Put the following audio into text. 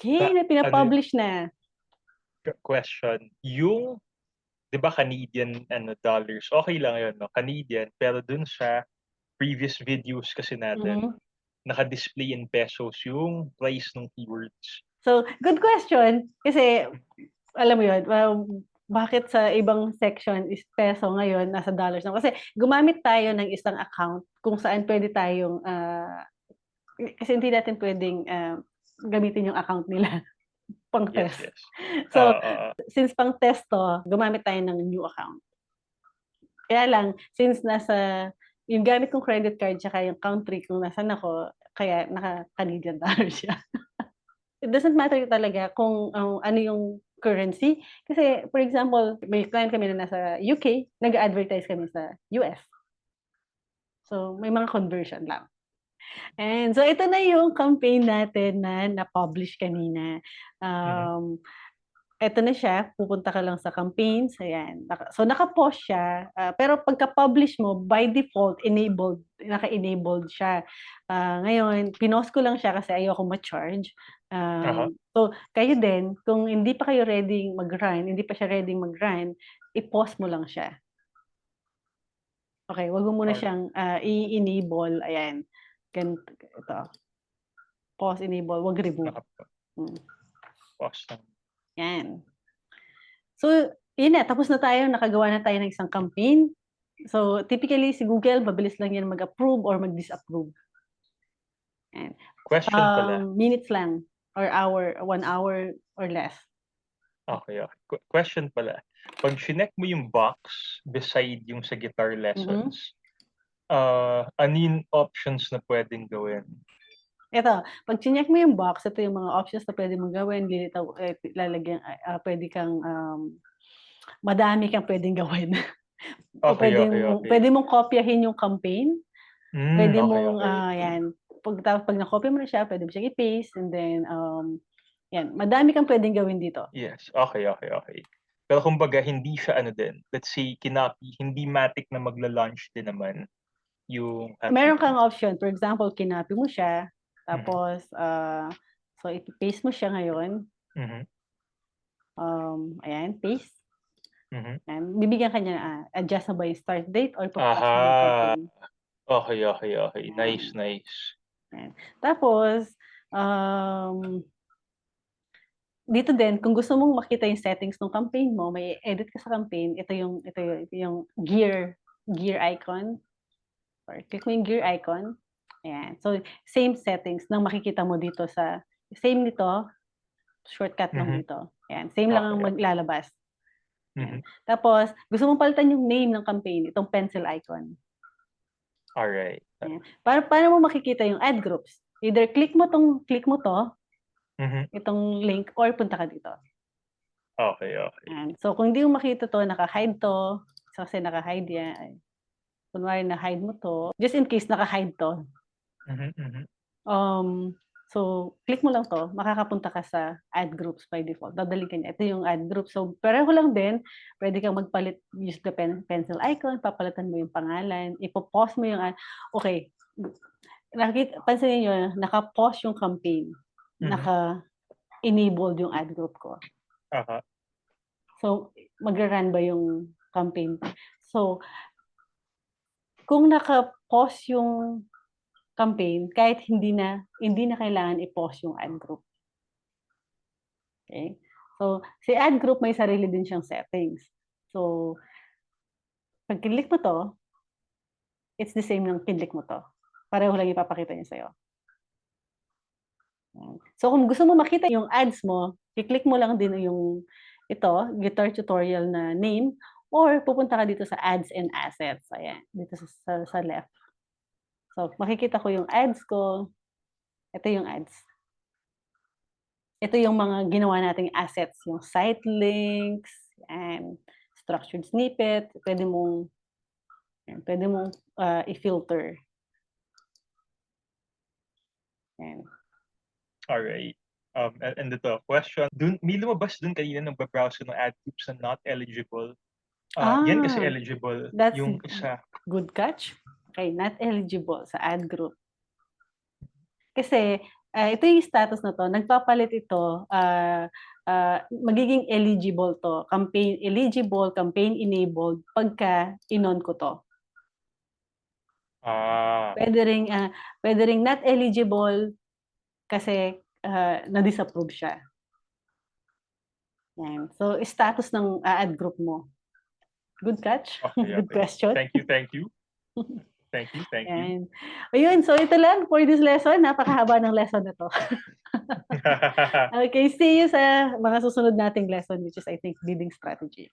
Okay, na Ano pina-publish na. question, yung 'di ba Canadian dollars, okay lang yun 'no, Canadian, pero dun sa previous videos kasi natin, Mhm. naka-display in pesos yung price ng keywords. So, good question kasi alam mo yun, bakit sa ibang section is peso ngayon nasa dollars na. Kasi gumamit tayo ng isang account kung saan puwede tayong, kasi hindi natin puwedeng, gamitin yung account nila Yes, pang-test. yes. So, Oo. since pang-test 'to, gumamit tayo ng new account. Kaya lang since yung gamit kong credit card tsaka yung country kung nasaan ako, kaya naka-Canadian dollar siya. It doesn't matter talaga kung, ano yung currency. Kasi for example, may client kami na nasa UK, nag-a-advertise kami sa US. So, may mga conversion lang. And so ito na yung campaign natin na na-publish kanina. Mhm. Eto na siya, pupunta ka lang sa campaigns, ayan. So naka-pause siya, pero pagka-publish mo, by default, naka-enabled siya. Ngayon, pinost ko lang siya kasi ayoko ma-charge. Uh-huh. So kayo din, kung hindi pa kayo ready mag-run, hindi pa siya ready mag-run, i-pause mo lang siya. Okay, wag mo muna Or siyang, i-enable, ayan. Ito, pause, enable, wag remove. Hmm, naka-pause lang. 'yan. So, yun na, tapos na tayo, nakagawa na tayo ng isang campaign. So, typically si Google, mabilis lang yan mag-approve or mag-disapprove. Ayan. Question pala, Minutes lang or hour, 1 hour or less. okay. Question pala, 'pag chineck mo yung box beside yung sa guitar Mhm. lessons, ano yung options na puwedeng gawin? Eto, 'pag chineck mo yung box, ito yung mga options na puwede mong gawin, lalagyan, puwede kang, madami kang puwedeng gawin. O Okay, okay, okay. puwede mong kopyahin yung campaign. Puwede Okay, mong, okay. 'yan, 'pag na-copy mo na siya, puwede mo siyang i-paste and then, 'yan, madami kang puwedeng gawin dito. Yes, okay, okay, okay. Pero kumbaga hindi siya ano din, let's say kinopy, hindi matic na magla-launch din naman yung Meron campaign. kang option, for example, kinopy mo siya, Mhm, tapos, so ipe-paste mo siya ngayon, mhm, ayan, paste, mhm. ayan, bibigyan ka niya, adjust mo ba yung start date or pa-pause mo yung Aha, campaign, okay, okay, okay. Nice, ayan, nice. ayan. Tapos, dito din kung gusto mong makita yung settings nung campaign mo, may edit ka sa campaign, ito yung gear icon, or click mo yung gear icon, ayan. So, same settings ng makikita mo dito same nito, shortcut lang Mhm, dito, ayan, same lang okay, ang okay. maglalabas, ayan. Mhm, Tapos gusto mong palitan yung name ng campaign, itong pencil icon, alright. ayan. Paano mo makikita yung ad groups? Either click mo 'to, Mhm, itong link or punta ka dito. okay, okay. Ayan. So, kung hindi mo makita 'to, naka-hide 'to. Kasi naka-hide yan, ay kunwari na-hide mo 'to, just in case naka-hide 'to, Mhm, mhm, um, so click mo lang 'to, makakapunta ka sa ad groups by default, dadalhin ka niya. Ito yung ad group. So, pareho lang din, puwede kang magpalit, use the pencil icon, papalitan mo yung pangalan, ipo-pause mo yung okey, pansinin niyo, naka-pause yung campaign, mhm, naka-enabled yung ad group ko. uh-huh, So, magra-run ba yung campaign? So, kung naka-pause yung campaign, kahit hindi na kailangan i-pause yung ad group, okey? So, si ad group may sarili din siyang settings. So, 'pag kinlik mo 'to, it's the same ng kinlik mo 'to. Pareho lang ipapakita niya sa'yo, yan. So, kung gusto mo makita yung ads mo, i-click mo lang din yung guitar tutorial na name, or pupunta ka dito sa ads and assets, ayan, dito sa left. So, makikita ko yung ads ko, ito yung ads. Ito yung mga ginawa nating assets, yung site links, and structured snippet, puwede mong, i-filter, yan. alright. And ito question, may lumabas dun kanina nagba-browse ka ng ad groups na not eligible. Yan kasi Ah, eligible, that's yung isa. good catch. Okay, not eligible sa ad group. Kasi ito yung status na to, nagpapalit ito, magiging eligible to, campaign eligible, campaign enabled, pagka inon ko to. Ah, Pwede ring not eligible kasi na-disapprove siya. Yan. So, status ng ad group mo. Good catch. okay, Good okay. question. Thank you, thank you. Thank you, thank you. Yan. Ayun, so ito lang for this lesson. Napakahaba ng lesson na to. Okay, see you sa mga susunod nating lesson, which is I think bidding strategy.